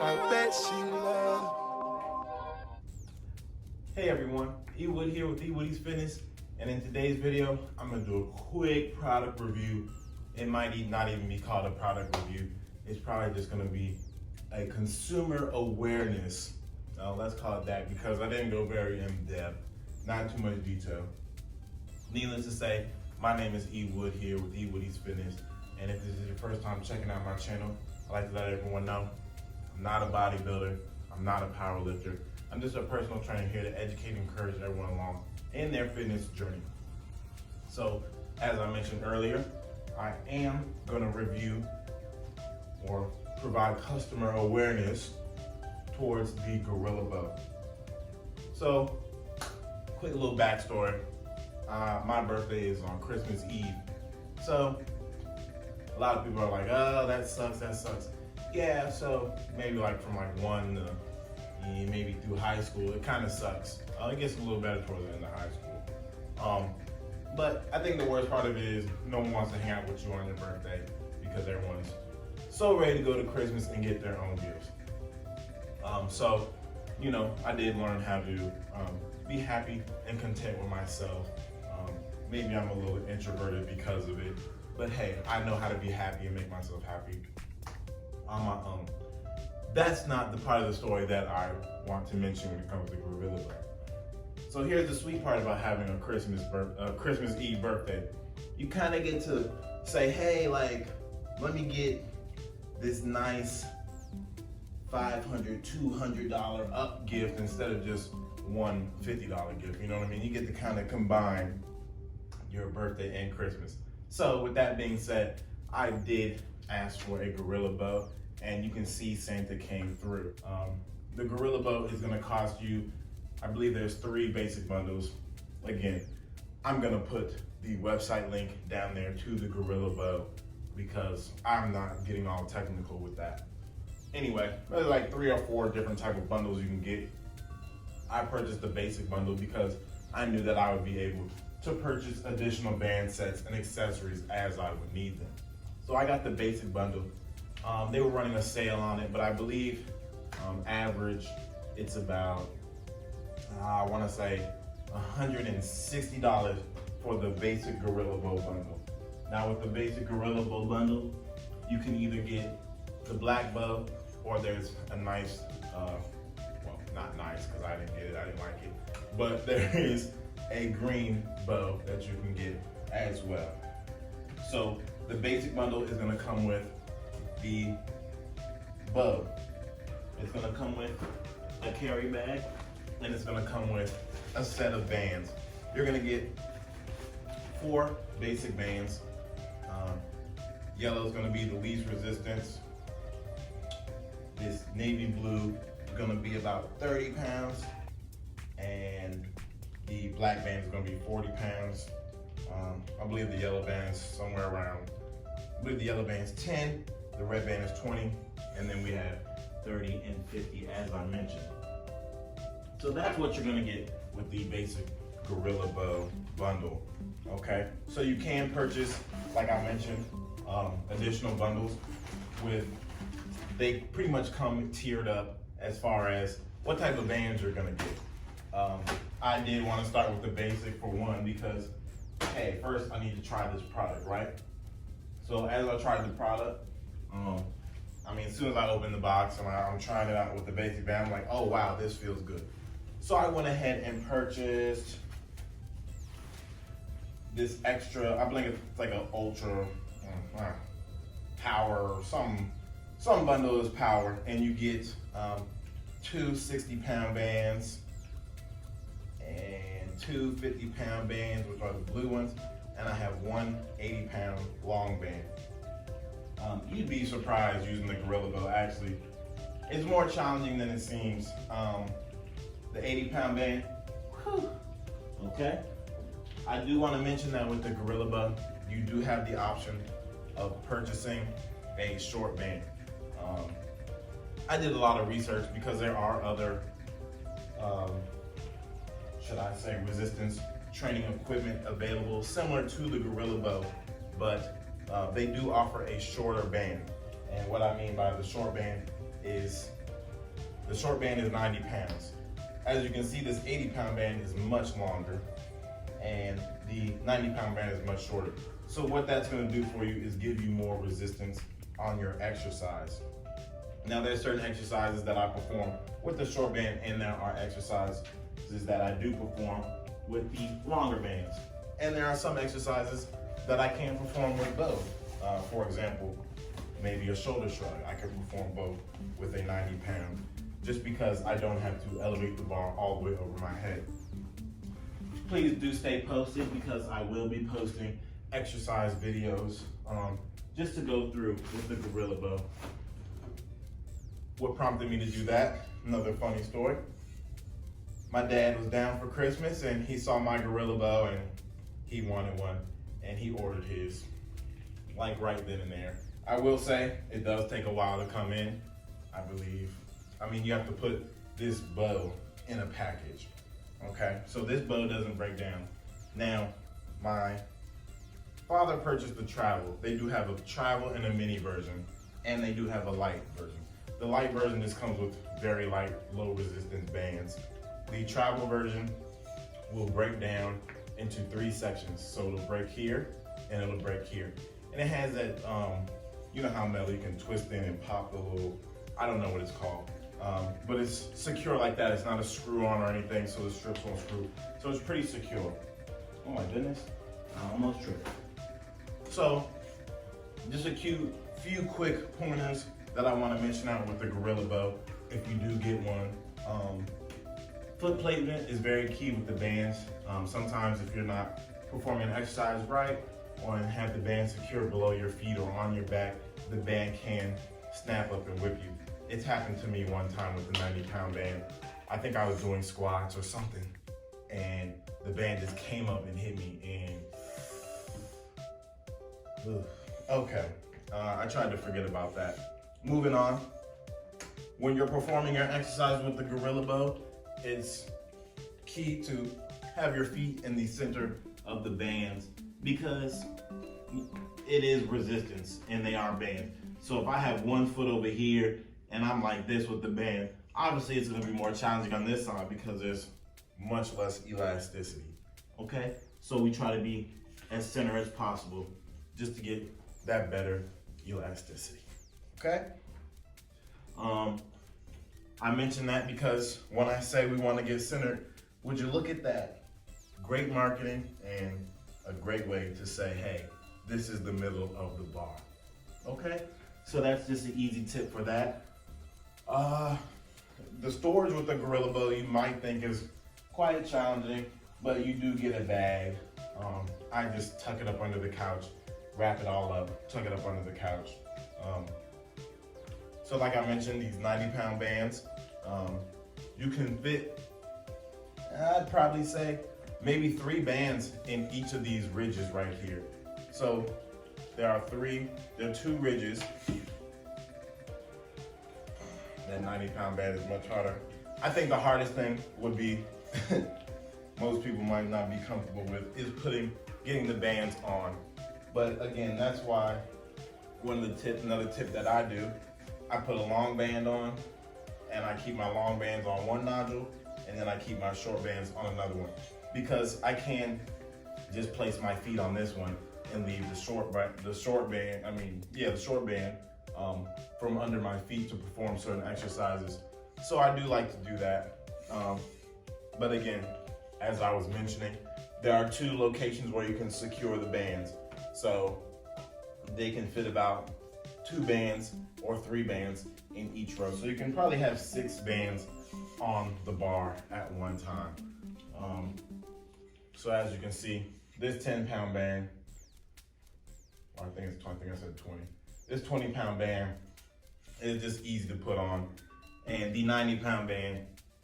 I bet she loves. Hey everyone, E Wood here with E Woody's Fitness, and in today's video, I'm gonna do a quick product review. It might not even be called a product review. It's probably just gonna be a consumer awareness. Let's call it that because I didn't go very in depth, not too much detail. Needless to say, my name is E Wood here with E Woody's Fitness, and if this is your first time checking out my channel, I'd like to let everyone know I'm not a bodybuilder, I'm not a power lifter. I'm just a personal trainer here to educate and encourage everyone along in their fitness journey. So, as I mentioned earlier, I am gonna review or provide customer awareness towards the Gorilla Bow. So, quick little backstory. My birthday is on Christmas Eve. So, a lot of people are like, oh, that sucks. Yeah, so maybe like from like 1 to maybe through high school, it kind of sucks. It gets a little better towards the end of high school. But I think the worst part of it is no one wants to hang out with you on your birthday because everyone's so ready to go to Christmas and get their own gifts. So, you know, I did learn how to be happy and content with myself. Maybe I'm a little introverted because of it, but hey, I know how to be happy and make myself happy on my own. That's not the part of the story that I want to mention when it comes to Gorilla Bow. So here's the sweet part about having a Christmas Eve birthday. You kind of get to say, hey, like, let me get this nice $500, $200 up gift instead of just one $50 gift. You know what I mean? You get to kind of combine your birthday and Christmas. So with that being said, I did ask for a Gorilla Bow, and you can see Santa came through. The Gorilla Bow is gonna cost you, I believe there's 3 basic bundles. Again, I'm gonna put the website link down there to the Gorilla Bow because I'm not getting all technical with that. Anyway, there's like 3 or 4 different type of bundles you can get. I purchased the basic bundle because I knew that I would be able to purchase additional band sets and accessories as I would need them. So I got the basic bundle. They were running a sale on it, but I believe average it's about, I wanna say $160 for the basic Gorilla Bow bundle. Now with the basic Gorilla Bow bundle, you can either get the black bow or there's a nice, well, not nice because I didn't get it, I didn't like it, but there is a green bow that you can get as well. So the basic bundle is gonna come with the bow. It's gonna come with a carry bag, and it's gonna come with a set of bands. You're gonna get 4 basic bands. Yellow is gonna be the least resistance. This navy blue is gonna be about 30 pounds, and the black band is gonna be 40 pounds. I believe the yellow band is somewhere around, I believe the yellow band is 10, the red band is 20, and then we have 30 and 50 as I mentioned. So that's what you're gonna get with the basic Gorilla Bow bundle, okay? So you can purchase, like I mentioned, additional bundles they pretty much come tiered up as far as what type of bands you're gonna get. I did wanna start with the basic for one because, hey, first I need to try this product, right? So as I tried the product, I mean, as soon as I opened the box and I'm trying it out with the basic band, I'm like, oh wow, this feels good. So I went ahead and purchased this extra, I believe it's like an ultra power, some bundle is power, and you get 2 60-pound bands and 2 50-pound bands, which are the blue ones, and I have 1 80-pound long band. You'd be surprised using the Gorilla Bow. Actually, it's more challenging than it seems. The 80-pound band, whew, okay. I do want to mention that with the Gorilla Bow, you do have the option of purchasing a short band. I did a lot of research because there are other, should I say, resistance training equipment available similar to the Gorilla Bow, but they do offer a shorter band. And what I mean by the short band is The short band is 90 pounds. As you can see, this 80-pound band is much longer, and the 90-pound band is much shorter. So what that's gonna do for you is give you more resistance on your exercise. Now there's certain exercises that I perform with the short band, and there are exercises that I do perform with the longer bands. And there are some exercises that I can perform with both. For example, maybe a shoulder shrug. I can perform both with a 90-pound, just because I don't have to elevate the bar all the way over my head. Please do stay posted, because I will be posting exercise videos just to go through with the Gorilla Bow. What prompted me to do that? Another funny story. My dad was down for Christmas and he saw my Gorilla Bow and he wanted one, and he ordered his like right then and there. I will say it does take a while to come in, I believe. I mean, you have to put this bow in a package, okay? So this bow doesn't break down. Now, my father purchased the travel. They do have a travel and a mini version, and they do have a light version. The light version just comes with very light, low resistance bands. The travel version will break down into 3 sections. So it'll break here, and it'll break here. And it has that, you know how metal, you can twist in and pop the little, I don't know what it's called. But it's secure like that. It's not a screw on or anything, so the strips won't screw. So it's pretty secure. Oh my goodness, I almost tripped. So, just a few quick pointers that I want to mention out with the Gorilla Bow, if you do get one. Foot placement is very key with the bands. Sometimes if you're not performing an exercise right, or have the band secured below your feet or on your back, the band can snap up and whip you. It's happened to me one time with the 90-pound band. I think I was doing squats or something, and the band just came up and hit me, and okay. I tried to forget about that. Moving on. When you're performing your exercise with the Gorilla Bow, it's key to have your feet in the center of the bands, because it is resistance and they are bands. So if I have one foot over here and I'm like this with the band, obviously it's gonna be more challenging on this side because there's much less elasticity, okay? So we try to be as center as possible just to get that better elasticity, okay? I mention that because when I say we wanna get centered, would you look at that? Great marketing and a great way to say, hey, this is the middle of the bar, okay? So that's just an easy tip for that. The storage with the Gorilla Bow you might think is quite challenging, but you do get a bag. I just tuck it up under the couch, wrap it all up, tuck it up under the couch. So like I mentioned, these 90-pound bands, you can fit, I'd probably say, maybe 3 bands in each of these ridges right here. So there are 2 ridges. That 90-pound band is much harder. I think the hardest thing would be, most people might not be comfortable with, is getting the bands on. But again, that's why another tip that I do, I put a long band on, and I keep my long bands on one nodule, and then I keep my short bands on another one. Because I can just place my feet on this one and leave the short band from under my feet to perform certain exercises. So I do like to do that. But again, as I was mentioning, there are 2 locations where you can secure the bands. So they can fit about 2 bands or 3 bands in each row. So you can probably have 6 bands on the bar at one time. So as you can see, this 10-pound band, I think I said 20. This 20-pound band is just easy to put on. And the 90-pound band,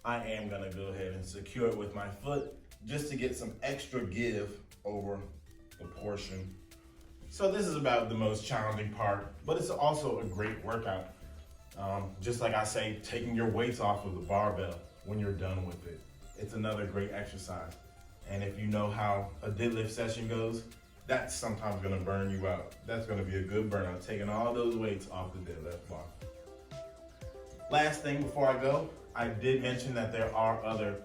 I am gonna go ahead and secure it with my foot just to get some extra give over the portion. So this is about the most challenging part, but it's also a great workout. Just like I say, taking your weights off of the barbell when you're done with it. It's another great exercise. And if you know how a deadlift session goes, that's sometimes gonna burn you out. That's gonna be a good burnout, taking all those weights off the deadlift bar. Last thing before I go, I did mention that there are other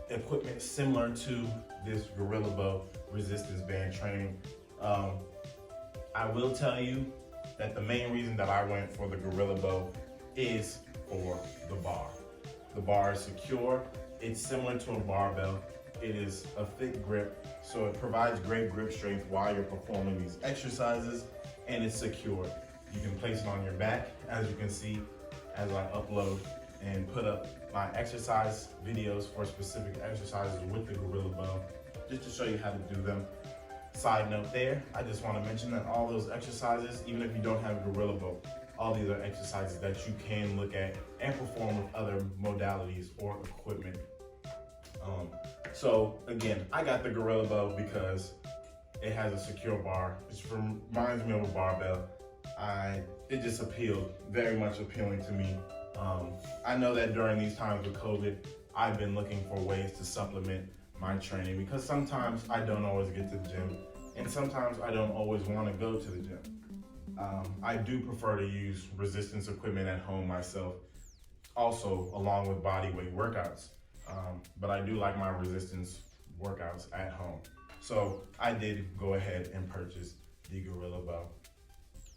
equipment similar to this Gorilla Bow resistance band training. I will tell you that the main reason that I went for the Gorilla Bow is for the bar. The bar is secure. It's similar to a barbell. It is a thick grip, so it provides great grip strength while you're performing these exercises, and it's secure. You can place it on your back, as you can see, as I upload and put up my exercise videos for specific exercises with the Gorilla Bow, just to show you how to do them. Side note there, I just want to mention that all those exercises, even if you don't have a Gorilla Bow, all these are exercises that you can look at and perform with other modalities or equipment. So again, I got the Gorilla Bow because it has a secure bar, which reminds me of a barbell. It just appealed, very much appealing to me. I know that during these times with COVID, I've been looking for ways to supplement my training because sometimes I don't always get to the gym and sometimes I don't always want to go to the gym. I do prefer to use resistance equipment at home myself, also along with body weight workouts. But I do like my resistance workouts at home. So I did go ahead and purchase the Gorilla Bow.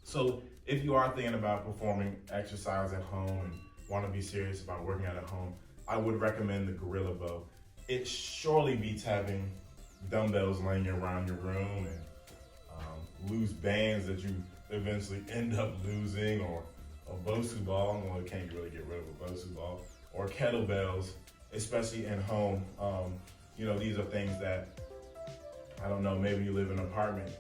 So if you are thinking about performing exercise at home and want to be serious about working out at home, I would recommend the Gorilla Bow. It surely beats having dumbbells laying around your room and loose bands that you eventually end up losing, or a Bosu ball. Well, you can't really get rid of a Bosu ball, or kettlebells, especially at home. These are things that, I don't know, maybe you live in an apartment.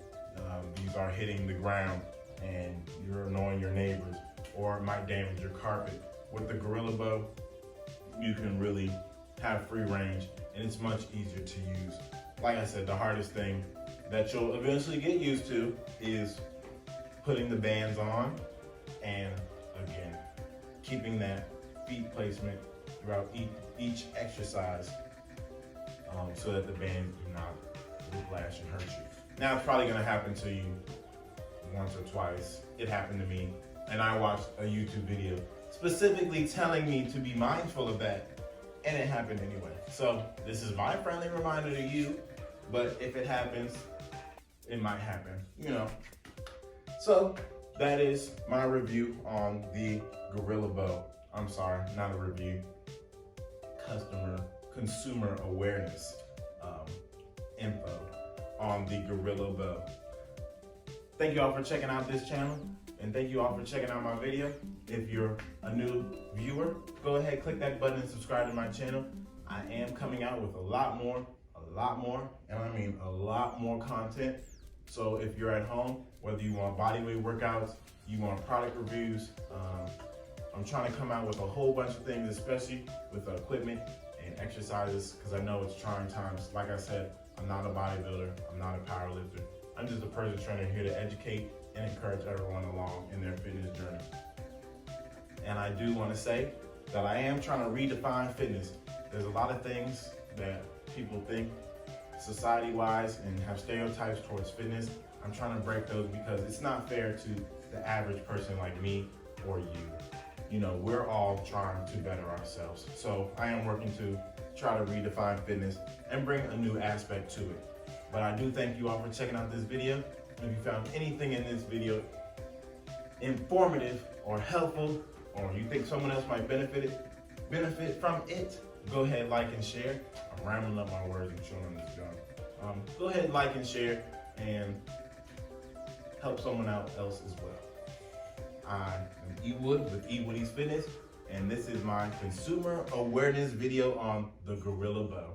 These are hitting the ground and you're annoying your neighbors, or it might damage your carpet. With the Gorilla Bow, you can really have free range and it's much easier to use. Like I said, the hardest thing that you'll eventually get used to is putting the bands on and, again, keeping that feet placement throughout each exercise so that the bands do not whiplash and hurt you. Now, it's probably gonna happen to you once or twice. It happened to me, and I watched a YouTube video specifically telling me to be mindful of that, and it happened anyway. So this is my friendly reminder to you, but if it happens, it might happen, So that is my review on the Gorilla Bow. I'm sorry, not a review. Consumer awareness info on the Gorilla Bow. Thank you all for checking out this channel, and thank you all for checking out my video. If you're a new viewer, go ahead, click that button and subscribe to my channel. I am coming out with a lot more, and I mean a lot more content. So if you're at home, whether you want bodyweight workouts, you want product reviews, I'm trying to come out with a whole bunch of things, especially with equipment and exercises, because I know it's trying times. Like I said, I'm not a bodybuilder, I'm not a power lifter. I'm just a personal trainer here to educate and encourage everyone along in their fitness journey. And I do want to say that I am trying to redefine fitness. There's a lot of things that people think society-wise and have stereotypes towards fitness. I'm trying to break those because it's not fair to the average person like me or you. We're all trying to better ourselves. So I am working to try to redefine fitness and bring a new aspect to it. But I do thank you all for checking out this video. If you found anything in this video informative or helpful, or you think someone else might benefit from it, go ahead, like and share. I'm rambling up my words and showing this gun. Go ahead, like and share, and help someone else as well. I am E Wood with E Woody's Fitness, and this is my consumer awareness video on the Gorilla Bow.